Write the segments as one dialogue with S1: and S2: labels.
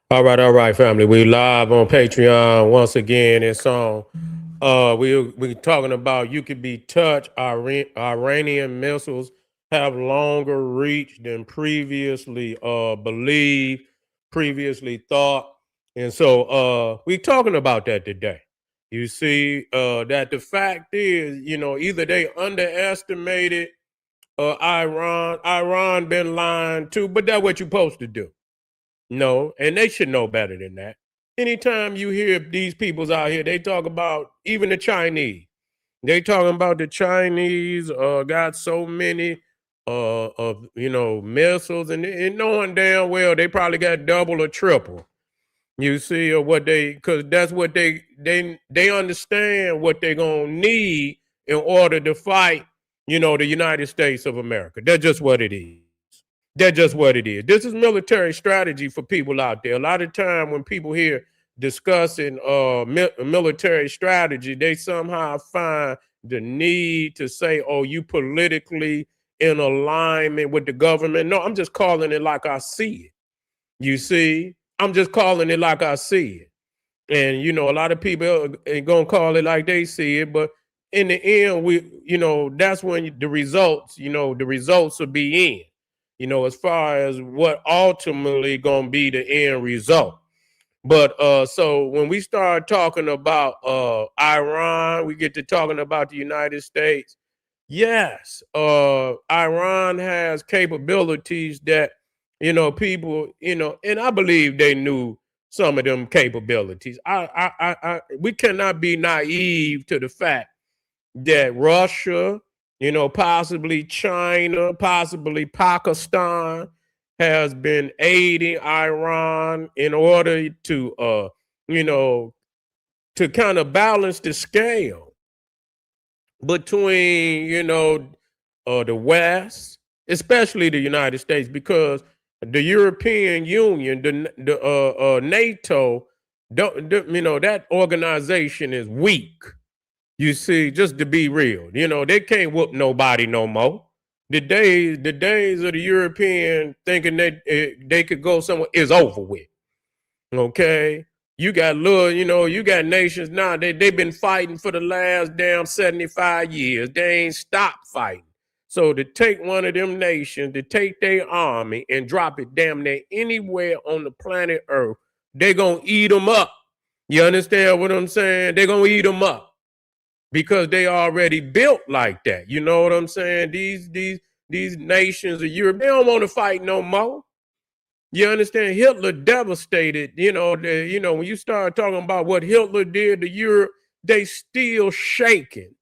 S1: All right, family. We live on Patreon once again. It's on. We talking about you could be touched. Iranian missiles have longer reach than previously believed, previously thought, and so we talking about that today. You see, that the fact is, either they underestimated Iran been lying too, but that's what you're supposed to do. No, and they should know better than that. Anytime you hear these peoples out here, they talk about even the Chinese. They talking about the Chinese got so many of missiles, and knowing damn well they probably got double or triple. You see, or what they because that's what they understand what they're gonna need in order to fight. The United States of America. That's just what it is. That's just what it is. This is military strategy for people out there. A lot of time when people hear discussing military strategy, they somehow find the need to say, "Oh, you politically in alignment with the government." No, I'm just calling it like I see it. You see, I'm just calling it like I see it. And a lot of people ain't gonna call it like they see it, but in the end, that's when the results will be in. As far as what ultimately gonna be the end result. But so when we start talking about Iran, we get to talking about the United States. Yes, Iran has capabilities that people and I believe they knew some of them capabilities. We cannot be naive to the fact that Russia, possibly China, possibly Pakistan, has been aiding Iran in order to, you know, to kind of balance the scale between, the West, especially the United States, because the European Union, the NATO, that organization is weak. You see, just to be real, they can't whoop nobody no more. The days of the European thinking that they could go somewhere is over with. Okay, you got nations now. They've been fighting for the last damn 75 years. They ain't stopped fighting. So to take one of them nations, to take their army and drop it damn near anywhere on the planet Earth, they gonna eat them up. You understand what I'm saying? They gonna eat them up because they already built like that. You know what I'm saying? These nations of Europe, they don't want to fight no more. You understand? Hitler devastated. When you start talking about what Hitler did to Europe, they still shaking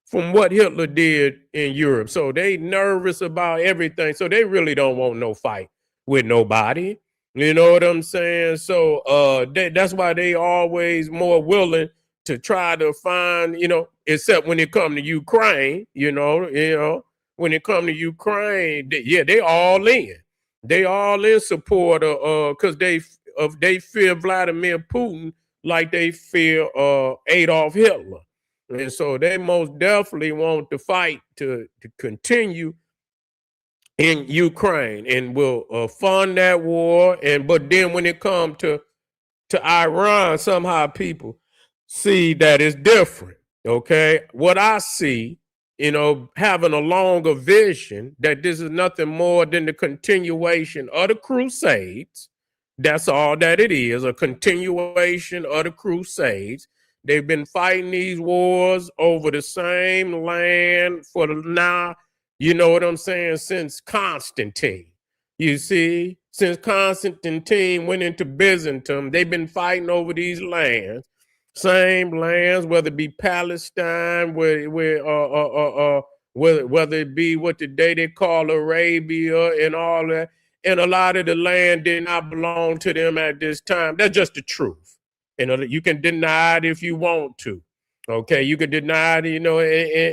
S1: from what Hitler did in Europe. So they nervous about everything. So they really don't want no fight with nobody. You know what I'm saying? So that's why they always more willing to try to find, except when it come to Ukraine, when it come to Ukraine, they all in. They all in support of because they fear Vladimir Putin like they fear Adolf Hitler. And so they most definitely want the fight to continue in Ukraine and will fund that war. But then when it comes to Iran, somehow people see that it's different. Okay, what I see, having a longer vision that this is nothing more than the continuation of the Crusades. That's all that it is, a continuation of the Crusades. They've been fighting these wars over the same land for the now, you know what I'm saying, since Constantine. You see, since Constantine went into Byzantium, they've been fighting over these lands, same lands, whether it be Palestine, whether it be what today they call Arabia and all that. And a lot of the land did not belong to them at this time. That's just the truth. You can deny it if you want to. Okay, you could deny it,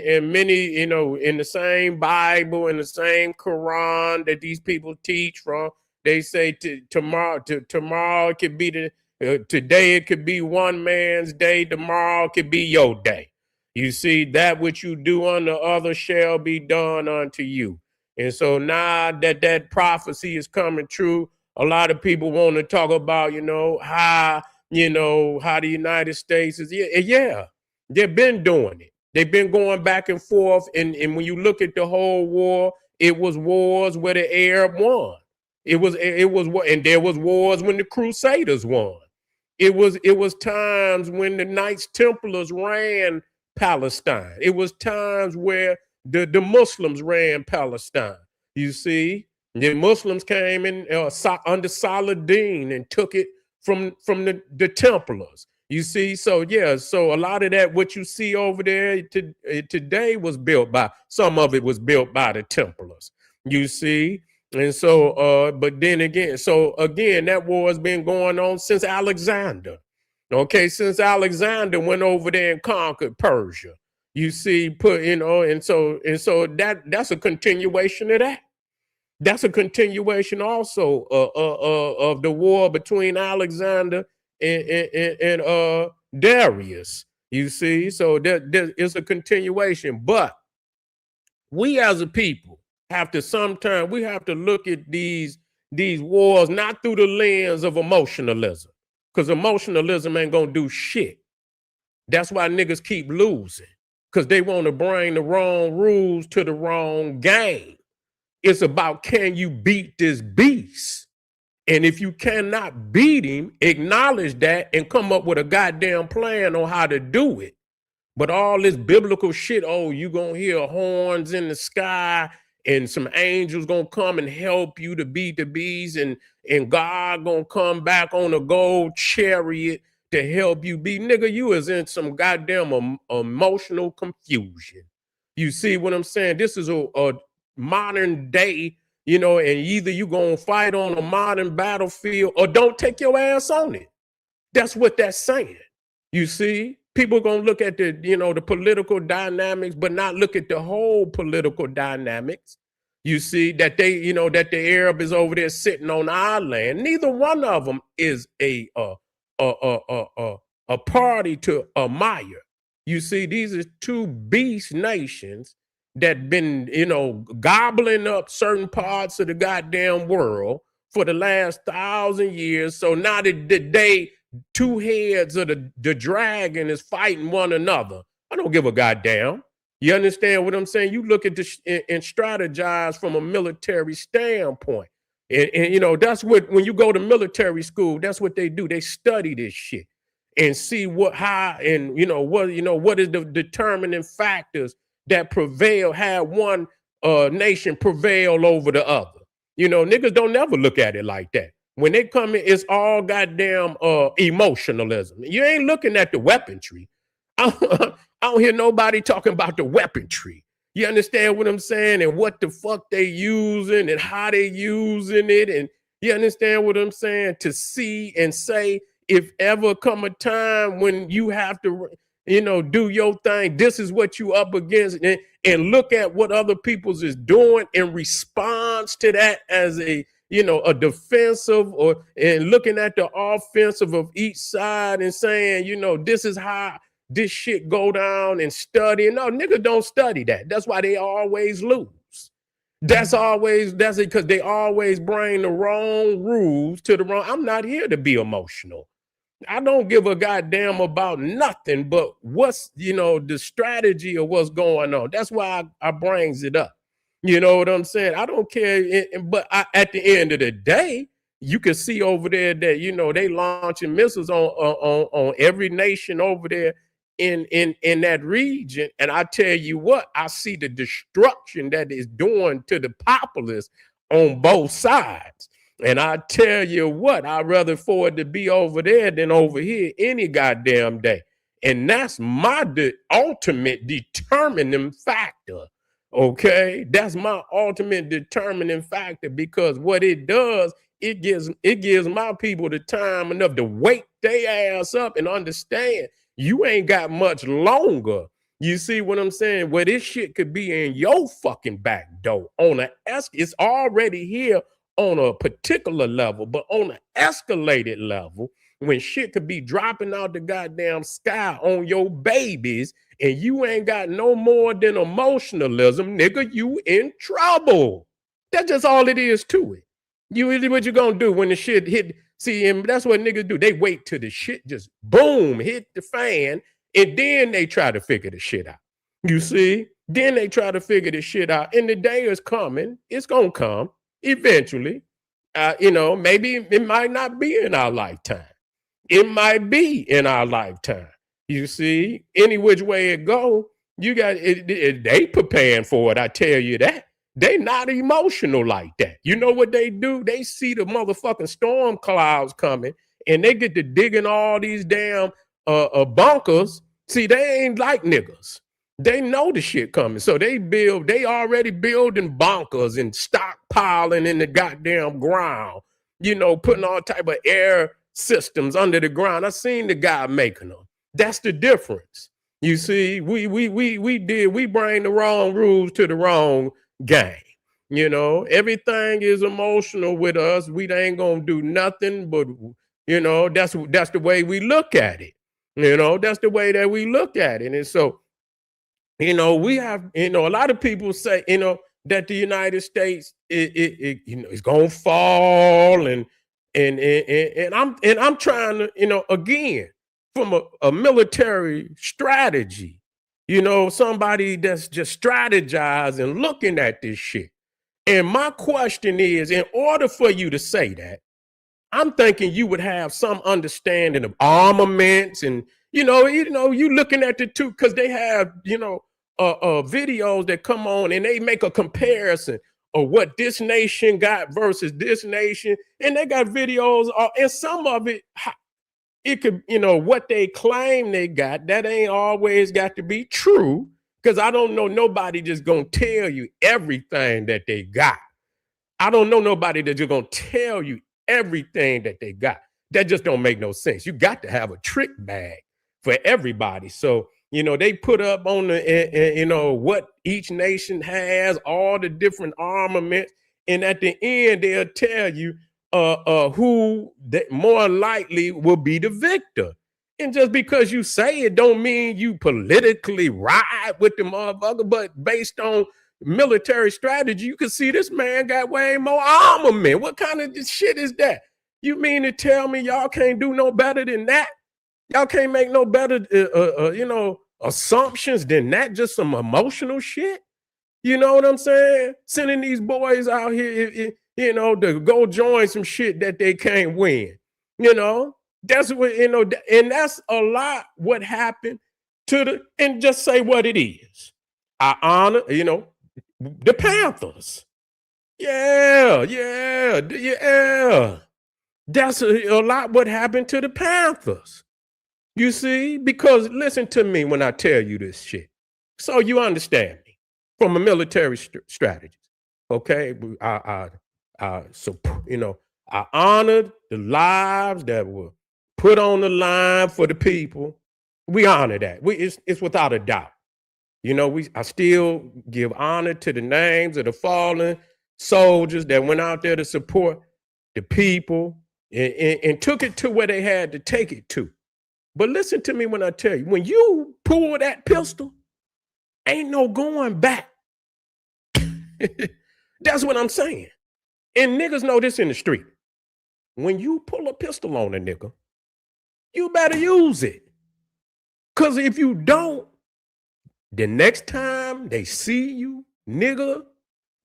S1: and many, in the same Bible, in the same Quran that these people teach from, they say tomorrow it could be today it could be one man's day, tomorrow it could be your day. You see, that which you do unto others shall be done unto you. And so now that prophecy is coming true, A lot of people want to talk about, how the United States is. Yeah, they've been doing it. They've been going back and forth, and when you look at the whole war, it was wars where the Arab won. It was and there was wars when the Crusaders won. It was times when the Knights Templars ran Palestine. It was times where the Muslims ran Palestine. You see, the Muslims came in under Saladin and took it from the Templars. You see, so yeah, so a lot of that what you see over there today was built by, some of it was built by the Templars. You see, and so but then again, that war has been going on since Alexander. Okay, since Alexander went over there and conquered Persia. You see, and so that's a continuation of that. That's a continuation also of the war between Alexander and Darius. You see, so there is a continuation. But we as a people have to look at these wars not through the lens of emotionalism, because emotionalism ain't gonna do shit. That's why niggas keep losing, because they want to bring the wrong rules to the wrong game. It's about, can you beat this beast? And if you cannot beat him, acknowledge that and come up with a goddamn plan on how to do it. But all this biblical shit, oh, you gonna hear horns in the sky and some angels gonna come and help you to beat the beast, and God gonna come back on a gold chariot to help you beat. Nigga, you is in some goddamn emotional confusion. You see what I'm saying? This is a modern day, and either you gonna fight on a modern battlefield or don't take your ass on it. That's what that's saying. You see, people gonna look at the political dynamics, but not look at the whole political dynamics. You see that that the Arab is over there sitting on our land. Neither one of them is a party to admire. You see, these are two beast nations that been, gobbling up certain parts of the goddamn world for the last 1,000 years. So now that two heads of the dragon is fighting one another, I don't give a goddamn. You understand what I'm saying? You look at this and strategize from a military standpoint. And that's what, when you go to military school, that's what they do. They study this shit and see what is the determining factors that prevail, have one nation prevail over the other. Niggas don't never look at it like that. When they come in, it's all goddamn emotionalism. You ain't looking at the weaponry. I don't hear nobody talking about the weaponry. You understand what I'm saying? And what the fuck they using and how they using it. And you understand what I'm saying? To see and say, if ever come a time when you have to, do your thing, this is what you up against, and look at what other people's is doing in response to that as a defensive, and looking at the offensive of each side and saying, this is how this shit go down, and study. No, niggas don't study that. That's why they always lose. That's it, because they always bring the wrong rules to the wrong. I'm not here to be emotional. I don't give a goddamn about nothing but what's, the strategy of what's going on. That's why I brings it up. You know what I'm saying? I don't care. But at the end of the day, you can see over there that, they launching missiles on every nation over there in that region. And I tell you what, I see the destruction that is doing to the populace on both sides. And I tell you what, I'd rather for it to be over there than over here any goddamn day. And that's my ultimate determining factor. Okay, that's my ultimate determining factor, because what it does, it gives my people the time enough to wake their ass up and understand you ain't got much longer. You see what I'm saying? Where this shit could be in your fucking back door it's already here on a particular level, but on an escalated level, when shit could be dropping out the goddamn sky on your babies, and you ain't got no more than emotionalism, nigga, you in trouble. That's just all it is to it. What you gonna do when the shit hit? See, and that's what niggas do. They wait till the shit just boom, hit the fan, and then they try to figure the shit out. You see? Then they try to figure the shit out. And the day is coming. It's gonna come eventually. Maybe it might not be in our lifetime. It might be in our lifetime. You see, any which way it go, you got it, they preparing for it. I tell you that. They not emotional like that. You know what they do? They see the motherfucking storm clouds coming, and they get to digging all these damn bunkers. See, they ain't like niggas. They know the shit coming, so they already building bunkers and stockpiling in the goddamn ground. Putting all type of air systems under the ground. I seen the guy making them. That's the difference. You see, we bring the wrong rules to the wrong game. Everything is emotional with us. We ain't gonna do nothing, but that's the way we look at it. That's the way that we look at it. And so, we have, a lot of people say, that the United States is gonna fall, and I'm trying to, again, from a military strategy, somebody that's just strategizing, looking at this shit. And my question is, in order for you to say that, I'm thinking you would have some understanding of armaments, and you looking at the two, because they have videos that come on and they make a comparison of what this nation got versus this nation, and they got videos, and some of it could, what they claim they got, that ain't always got to be true, because I don't know nobody just gonna tell you everything that they got. I don't know nobody that just gonna tell you everything that they got. That just don't make no sense. You got to have a trick bag for everybody. So, they put up on the, what each nation has, all the different armaments, and at the end they'll tell you who more likely will be the victor. And just because you say it don't mean you politically ride with the motherfucker, but based on military strategy, you can see this man got way more armament. What kind of shit is that? You mean to tell me y'all can't do no better than that? Y'all can't make no better, assumptions than that? Just some emotional shit? You know what I'm saying? Sending these boys out here, to go join some shit that they can't win. That's what, and that's a lot what happened and just say what it is. I honor, the Panthers. Yeah. That's a lot what happened to the Panthers. You see, because listen to me when I tell you this shit, so you understand me from a military strategist. Okay, I honored the lives that were put on the line for the people. We honor that. It's without a doubt. I still give honor to the names of the fallen soldiers that went out there to support the people and took it to where they had to take it to. But listen to me when I tell you, when you pull that pistol, ain't no going back. That's what I'm saying. And niggas know this in the street. When you pull a pistol on a nigga, you better use it. Because if you don't, the next time they see you, nigga,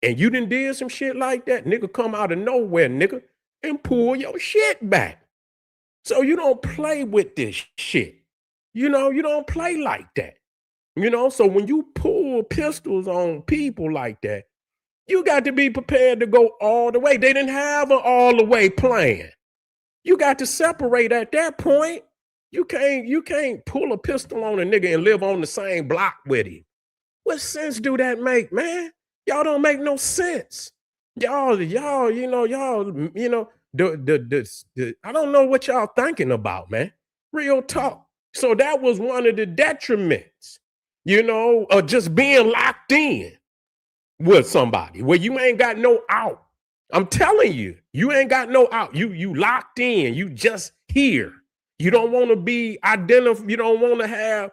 S1: and you done did some shit like that, nigga come out of nowhere, nigga, and pull your shit back. So you don't play with this shit. You don't play like that. So when you pull pistols on people like that, you got to be prepared to go all the way. They didn't have an all the way plan. You got to separate at that point. You can't pull a pistol on a nigga and live on the same block with him. What sense do that make, man? Y'all don't make no sense. Y'all, I don't know what y'all thinking about, man. Real talk. So that was one of the detriments, of just being locked in with somebody where you ain't got no out. I'm telling you, you ain't got no out. You locked in. You just here. You don't want to be identified. You don't want to have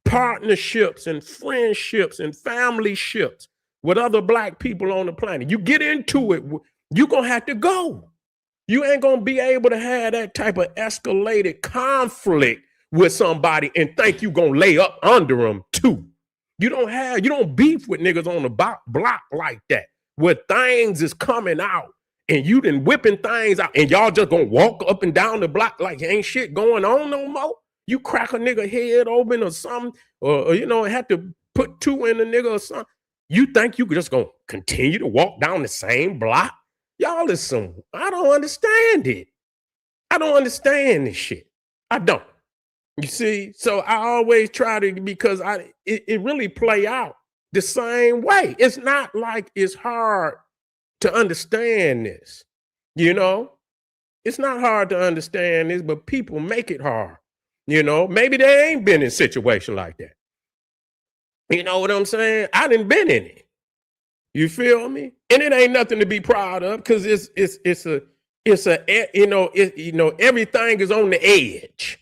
S1: partnerships and friendships and family ships with other black people on the planet. You get into it you're going to have to go. You ain't going to be able to have that type of escalated conflict with somebody and think you're going to lay up under them too. You don't beef with niggas on the block like that, where things is coming out and you done whipping things out and y'all just gonna walk up and down the block like ain't shit going on no more. You crack a nigga head open or something, or have to put two in the nigga or something. You think you just gonna continue to walk down the same block? Y'all listen, I don't understand it. I don't understand this shit. I don't. You see, so I always try to, because it really play out the same way. It's not like it's hard to understand this, It's not hard to understand this, but people make it hard. Maybe they ain't been in a situation like that. You know what I'm saying? I done been in it. You feel me? And it ain't nothing to be proud of, because everything is on the edge.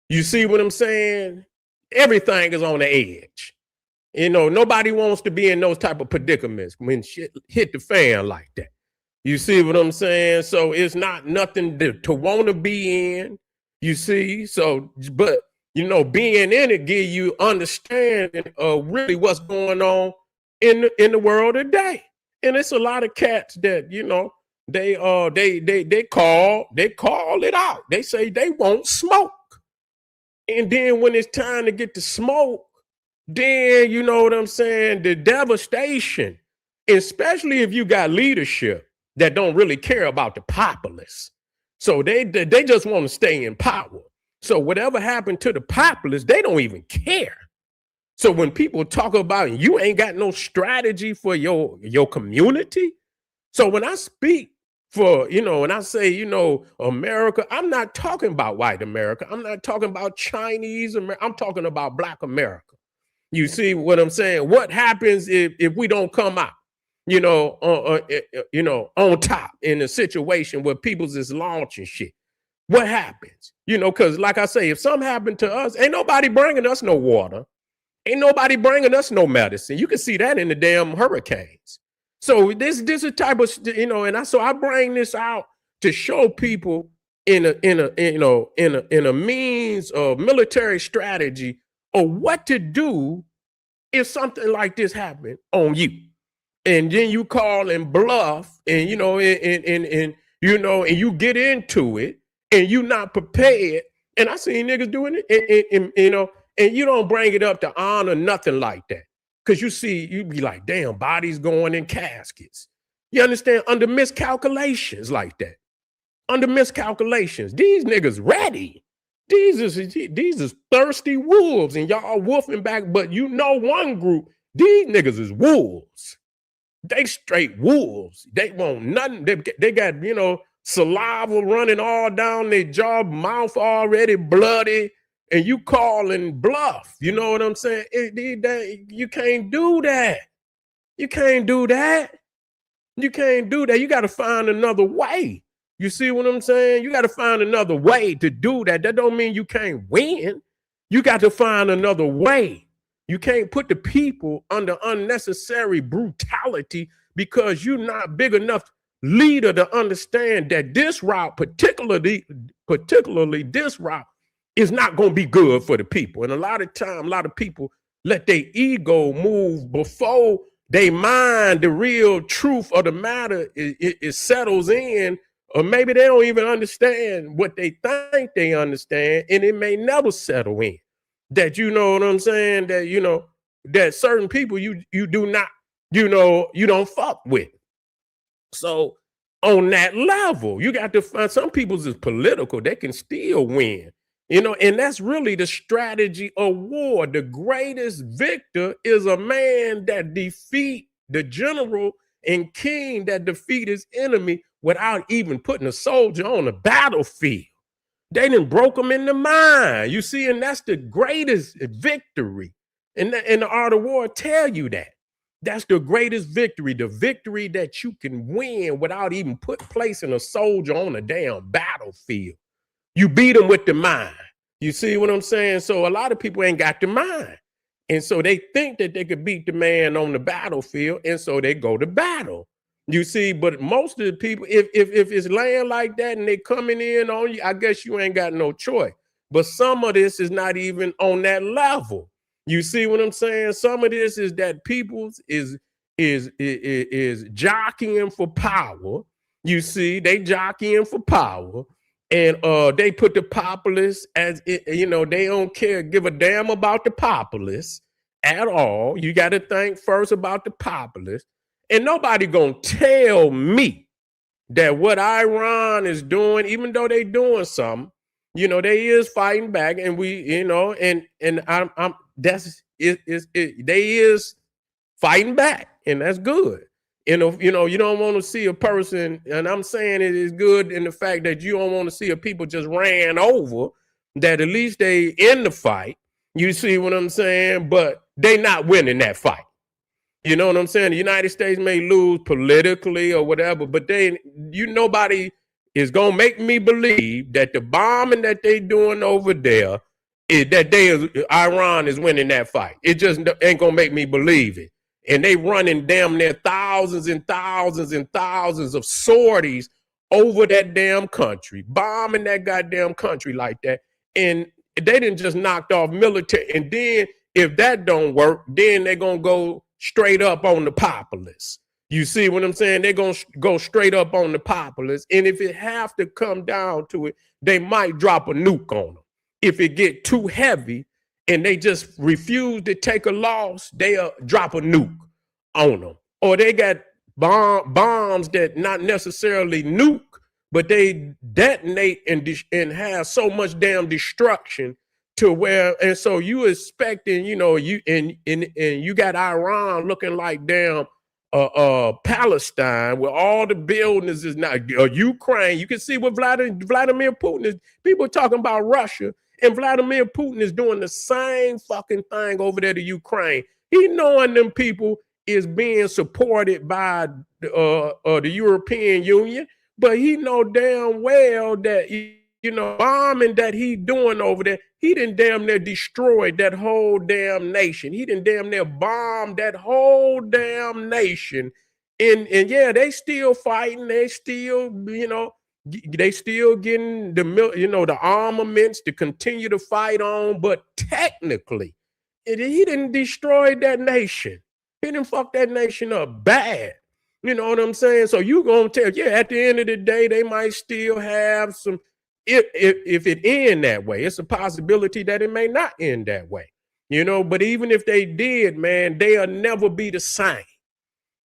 S1: You see what I'm saying? Everything is on the edge. Nobody wants to be in those type of predicaments when shit hit the fan like that. You see what I'm saying? So it's not nothing to want to be in. You see? So, but, being in it give you understanding of really what's going on in the world today. And it's a lot of cats that, they call it out. They say they won't smoke. And then when it's time to get the smoke, then you know what I'm saying, the devastation, especially if you got leadership that don't really care about the populace. So they just want to stay in power. So whatever happened to the populace, they don't even care. So when people talk about you ain't got no strategy for your community. So when I speak for, when I say, America, I'm not talking about white America. I'm not talking about Chinese America. I'm talking about Black America. You see what I'm saying? What happens if we don't come out, on top in a situation where people's is launching shit? What happens? Because like I say, if something happened to us, ain't nobody bringing us no water. Ain't nobody bringing us no medicine. You can see that in the damn hurricanes. So this is a type of, and I bring this out to show people in a means of military strategy of what to do if something like this happened on you. And then you call and bluff and and you get into it and you not prepared. And I seen niggas doing it and you don't bring it up to honor nothing like that. Because you be like, damn, bodies going in caskets. You understand? Under miscalculations like that. Under miscalculations. These niggas ready. These is thirsty wolves, and y'all wolfing back. But one group, these niggas is wolves. They straight wolves. They want nothing. They got, saliva running all down their jaw, mouth already bloody. And you call and bluff, you know what I'm saying? You can't do that. You can't do that. You can't do that. You got to find another way. You see what I'm saying? You got to find another way to do that. That don't mean you can't win. You got to find another way. You can't put the people under unnecessary brutality because you're not big enough leader to understand that this route, particularly this route, is not going to be good for the people. And a lot of time, a lot of people let their ego move before they mind the real truth of the matter. It settles in, or maybe they don't even understand what they think they understand, and it may never settle in. That, you know what I'm saying, that, that certain people you do not, you don't fuck with. So on that level, you got to find, some people's is political, they can still win. And that's really the strategy of war. The greatest victor is a man that defeat the general and king that defeat his enemy without even putting a soldier on the battlefield. They done broke him in the mind. You see, and that's the greatest victory. And the art of war tell you that. That's the greatest victory, the victory that you can win without even placing a soldier on a damn battlefield. You beat them with the mind. You see what I'm saying? So a lot of people ain't got the mind. And so they think that they could beat the man on the battlefield. And so they go to battle. You see, but most of the people, if it's land like that and they coming in on you, I guess you ain't got no choice. But some of this is not even on that level. You see what I'm saying? Some of this is that people's is jockeying for power. You see, they jockeying for power, and they put the populace as you know, they don't give a damn about the populace at all. You got to think first about the populace. And nobody gonna tell me that what Iran is doing, even though they doing something, you know, they is fighting back, and we, you know, and I'm that's it they is fighting back, and that's good. You know, you don't want to see a person, and I'm saying it is good in the fact that you don't want to see a people just ran over, that at least they in the fight. You see what I'm saying? But they not winning that fight. You know what I'm saying? The United States may lose politically or whatever, but nobody is gonna make me believe that the bombing that they doing over there is that Iran is winning that fight. It just ain't gonna make me believe it. And they running damn near thousands and thousands and thousands of sorties over that damn country, bombing that goddamn country like that. And they didn't just knocked off military. And then if that don't work, then they're gonna go straight up on the populace. You see what I'm saying? They're going to go straight up on the populace. And if it have to come down to it, they might drop a nuke on them. If it get too heavy and they just refuse to take a loss, they'll drop a nuke on them. Or they got bombs that not necessarily nuke, but they detonate and have so much damn destruction to where, and so you expecting, you know, you and you got Iran looking like damn Palestine, where all the buildings is not Ukraine. You can see what Vladimir Putin is. People talking about Russia, and Vladimir Putin is doing the same fucking thing over there to Ukraine. He knowing them people is being supported by the European Union, but he know damn well that, you know, bombing that he doing over there, he done damn near destroyed that whole damn nation. He done damn near bombed that whole damn nation. And yeah, they still fighting. They still, you know, they still getting the armaments to continue to fight on. But technically, he didn't destroy that nation. He didn't fuck that nation up bad. You know what I'm saying? So you gonna tell, yeah, at the end of the day, they might still have some. If it end that way, it's a possibility that it may not end that way, you know. But even if they did, man, they'll never be the same.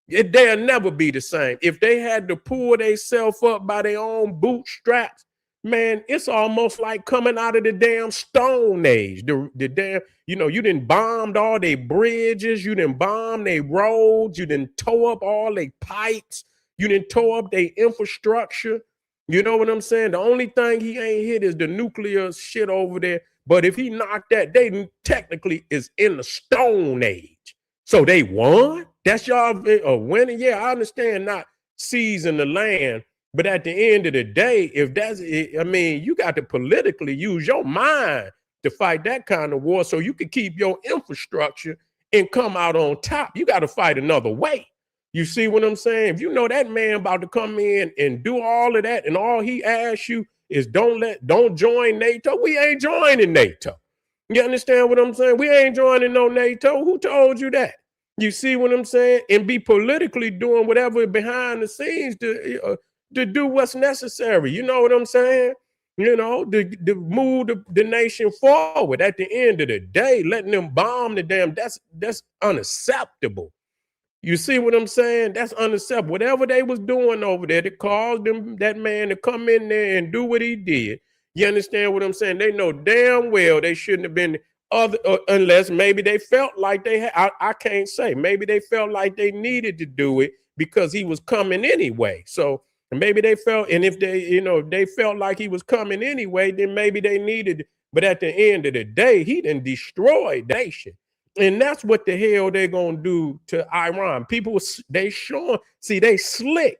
S1: They'll never be the same. If they had to pull themselves up by their own bootstraps, man, it's almost like coming out of the damn Stone Age. The damn, you know, you done bombed all their bridges, you done bombed their roads, you done tore up all their pipes, you done tore up their infrastructure. You know what I'm saying? The only thing he ain't hit is the nuclear shit over there. But if he knocked that, they technically is in the Stone Age. So they won? That's y'all winning? Yeah, I understand not seizing the land. But at the end of the day, if that's it, I mean, you got to politically use your mind to fight that kind of war so you can keep your infrastructure and come out on top. You got to fight another way. You see what I'm saying? If you know that man about to come in and do all of that, and all he asks you is don't join NATO, we ain't joining NATO. You understand what I'm saying? We ain't joining no NATO. Who told you that? You see what I'm saying? And be politically doing whatever behind the scenes to do what's necessary. You know what I'm saying? You know, to move the nation forward. At the end of the day, letting them bomb the damn, that's unacceptable. You see what I'm saying? That's unacceptable. Whatever they was doing over there that caused that man to come in there and do what he did. You understand what I'm saying? They know damn well they shouldn't have been unless maybe they felt like they had. I can't say. Maybe they felt like they needed to do it because he was coming anyway. So maybe they felt, and if they felt like he was coming anyway, then maybe they needed. But at the end of the day, he done destroyed the nation. And that's what the hell they're going to do to Iran. People, they slick.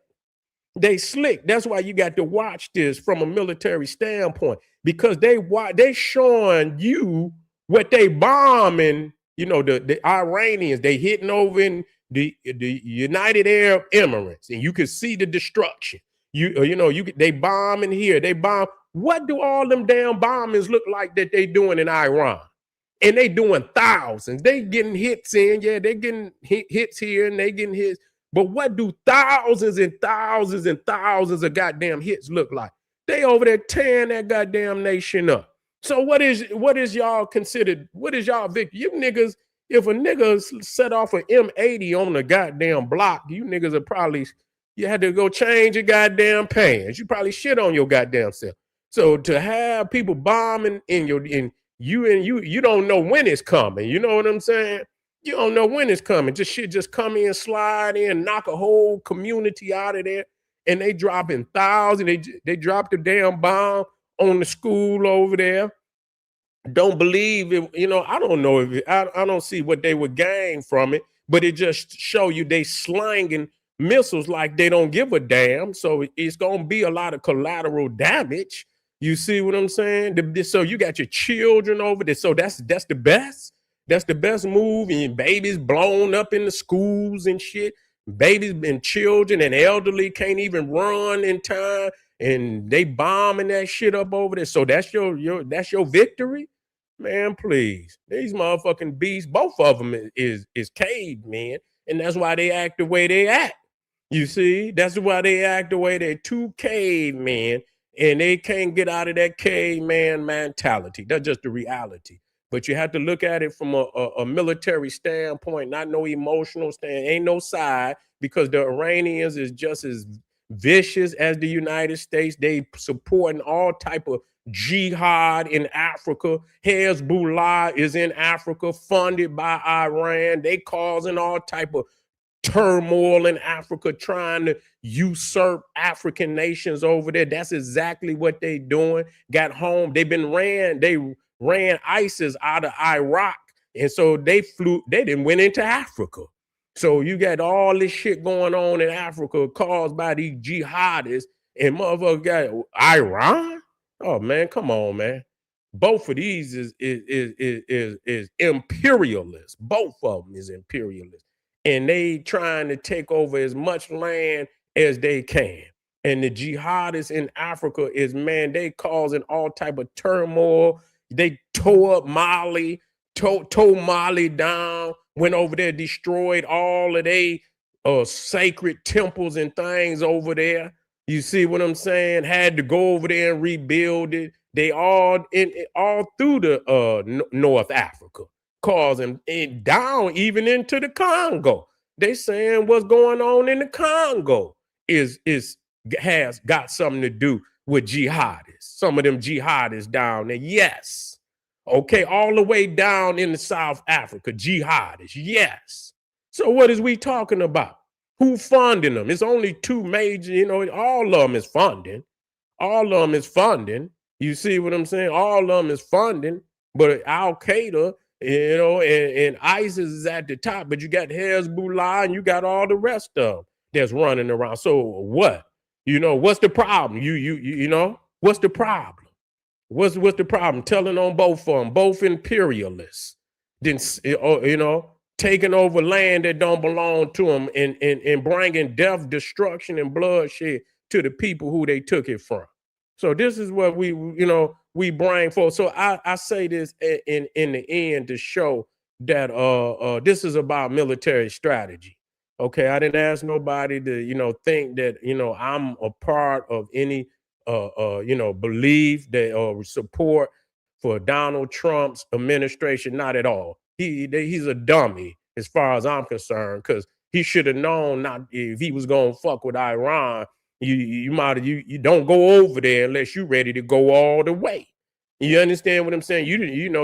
S1: They slick. That's why you got to watch this from a military standpoint, because they showing you what they bombing, you know, the Iranians, they hitting over in the United Arab Emirates, and you can see the destruction. They bomb in here, they bomb. What do all them damn bombings look like that they doing in Iran? And they doing thousands. They getting hits in, yeah, they getting hits here and they getting hits. But what do thousands and thousands and thousands of goddamn hits look like? They over there tearing that goddamn nation up. So what is y'all considered? What is y'all victory? You niggas, if a nigga set off an M80 on the goddamn block, you niggas are probably, you had to go change your goddamn pants. You probably shit on your goddamn self. So to have people bombing you don't know when it's coming. You know what I'm saying? You don't know when it's coming. Just shit just come in, slide in, knock a whole community out of there. And they dropping thousands. They dropped the damn bomb on the school over there. Don't believe it. I don't know if I don't see what they would gain from it, but it just show you they slanging missiles like they don't give a damn. So it's gonna be a lot of collateral damage. You see what I'm saying? So you got your children over there. So that's the best. That's the best move. And babies blown up in the schools and shit. Babies and children and elderly can't even run in time, and they bombing that shit up over there. So that's your victory, man. Please, these motherfucking beasts, both of them is cavemen, and that's why they act the way they act. You see, that's why they act the way they're two cavemen, and they can't get out of that caveman mentality. That's just the reality. But you have to look at it from a military standpoint, not no emotional stand. Ain't no side, because the Iranians is just as vicious as the United States. They supporting all type of jihad in Africa. Hezbollah is in Africa, funded by Iran. They causing all type of turmoil in Africa, trying to usurp African nations over there. That's exactly what they doing. Got home. They ran ISIS out of Iraq. And so they didn't went into Africa. So you got all this shit going on in Africa caused by these jihadists, and motherfuckers got Iran. Oh man, come on, man. Both of these is imperialist. Both of them is imperialist. And they trying to take over as much land as they can. And the jihadists in Africa is, man, they causing all type of turmoil. They tore up Mali, tore Mali down, went over there, destroyed all of their sacred temples and things over there. You see what I'm saying? Had to go over there and rebuild it. They all through the North Africa, causing it down even into the Congo. They saying what's going on in the Congo has got something to do with jihadists. Some of them jihadists down there, yes. Okay, all the way down in the South Africa, jihadists, yes. So what is we talking about? Who funding them? It's only two major, all of them is funding. All of them is funding. You see what I'm saying? All of them is funding, but Al-Qaeda, and ISIS is at the top, but you got Hezbollah and you got all the rest of them that's running around. So what? What's the problem? What's the problem? What's the problem? Telling on both of them, both imperialists, then taking over land that don't belong to them, and bringing death, destruction, and bloodshed to the people who they took it from. So this is what we bring forth. So I say this in the end to show that this is about military strategy. Okay, I didn't ask nobody to think that I'm a part of any belief that or support for Donald Trump's administration. Not at all. He's a dummy as far as I'm concerned, because he should have known not if he was gonna fuck with Iran. You don't go over there unless you're ready to go all the way. You understand what I'm saying?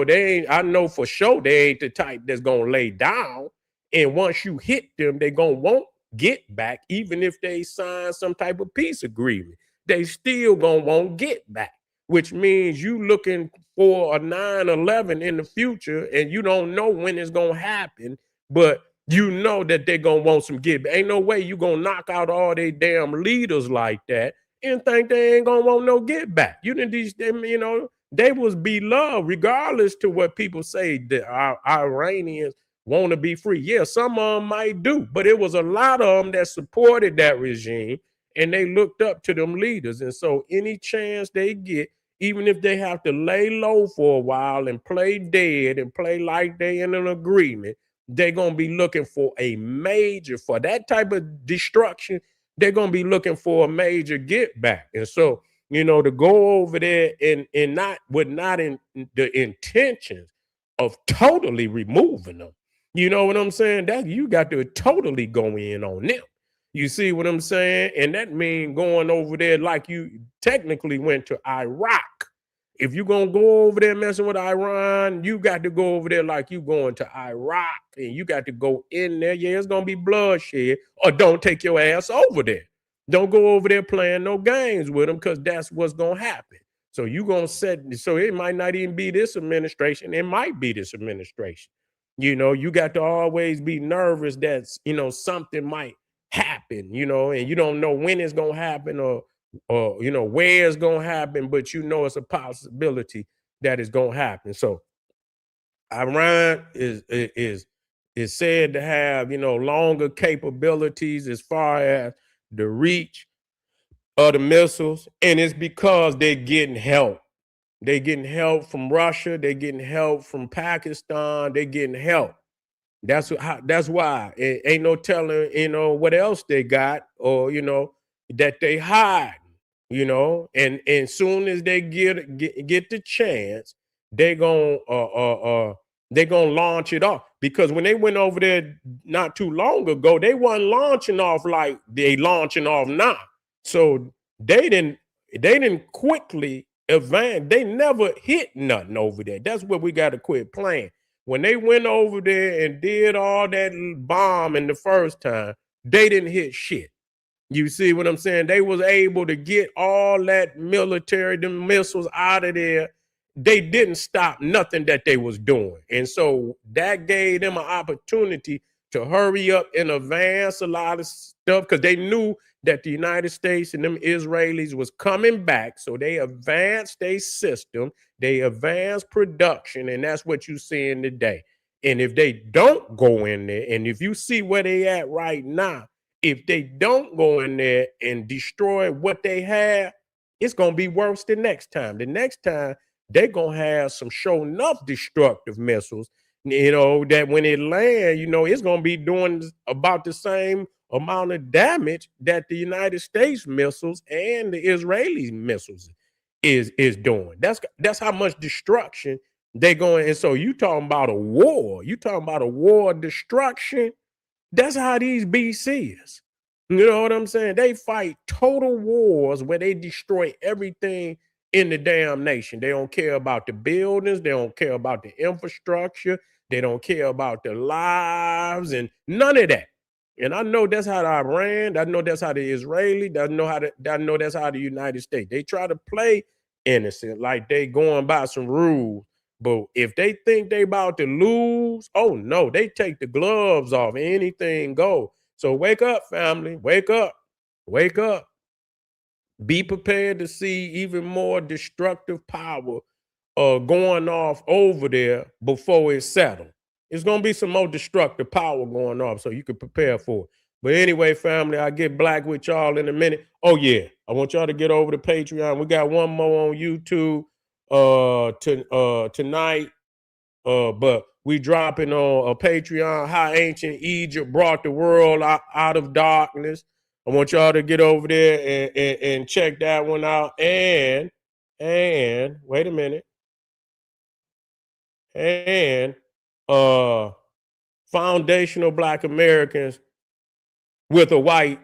S1: They ain't. I know for sure they ain't the type that's gonna lay down. And once you hit them, they gonna won't get back, even if they sign some type of peace agreement. They still gonna won't get back, which means you looking for a 9/11 in the future, and you don't know when it's gonna happen, but you know that they're gonna want some get back. Ain't no way you gonna knock out all they damn leaders like that and think they ain't gonna want no get back. They was beloved, regardless to what people say. The Iranians want to be free. Yeah, some of them might do, but it was a lot of them that supported that regime and they looked up to them leaders. And so any chance they get, even if they have to lay low for a while and play dead and play like they in an agreement, they're going to be looking for a major, for that type of destruction, they're going to be looking for a major get back. And so, to go over there and not in the intentions of totally removing them. You know what I'm saying? That you got to totally go in on them. You see what I'm saying? And that means going over there like you technically went to Iraq. If you're going to go over there messing with Iran, you got to go over there like you going to Iraq. And you got to go in there. Yeah, it's going to be bloodshed. Or don't take your ass over there. Don't go over there playing no games with them, because that's what's going to happen. So you going to so it might not even be this administration. It might be this administration. You got to always be nervous that, something might happen, and you don't know when it's going to happen or where it's going to happen, but it's a possibility that it's going to happen. So Iran is said to have, longer capabilities as far as the reach of the missiles, and it's because they're getting help. They're getting help from Russia. They're getting help from Pakistan. They're getting help. That's why it ain't no telling, what else they got, or that they hide, and soon as they get the chance, they gonna launch it off. Because when they went over there not too long ago, they wasn't launching off like they launching off now. So they didn't quickly advance. They never hit nothing over there. That's what we got to quit playing. When they went over there and did all that bombing the first time, they didn't hit shit. You see what I'm saying? They was able to get all that military, the missiles out of there. They didn't stop nothing that they was doing. And so that gave them an opportunity to hurry up and advance a lot of stuff, because they knew that the United States and them Israelis was coming back. So they advanced their system, they advanced production, and that's what you seeing today. And if they don't go in there, and if you see where they at right now, if they don't go in there and destroy what they have, it's going to be worse the next time. The next time, they're going to have some show enough destructive missiles, that when it lands, it's going to be doing about the same amount of damage that the United States missiles and the Israeli missiles is doing. That's how much destruction they're going. And so you talking about a war. You talking about a war of destruction. That's how these BCs. You know what I'm saying? They fight total wars where they destroy everything in the damn nation. They don't care about the buildings. They don't care about the infrastructure. They don't care about the lives and none of that. And I know that's how the Iran, I know that's how the Israeli, I know that's how the United States. They try to play innocent, like they going by some rules. But if they think they about to lose, oh no, they take the gloves off. Anything go. So wake up, family. Wake up. Wake up. Be prepared to see even more destructive power going off over there before it's settled. It's going to be some more destructive power going off, so you can prepare for it. But anyway, family, I'll get black with y'all in a minute. Oh, yeah. I want y'all to get over to Patreon. We got one more on YouTube tonight. But we dropping on a Patreon, How Ancient Egypt Brought the World out of Darkness. I want y'all to get over there and check that one out. And wait a minute. And foundational Black Americans with a white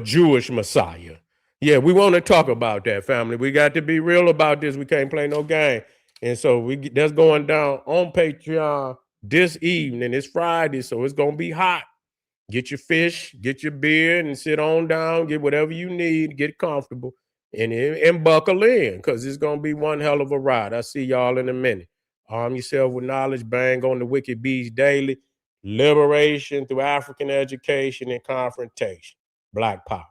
S1: Jewish Messiah. Yeah, we want to talk about that, family. We got to be real about this. We can't play no game. And so that's going down on Patreon this evening. It's Friday, so it's going to be hot. Get your fish, get your beer, and sit on down. Get whatever you need, get comfortable, and buckle in, because it's going to be one hell of a ride. I'll see y'all in a minute. Arm yourself with knowledge. Bang on the Wicked Bees Daily. Liberation through African education and confrontation. Black power.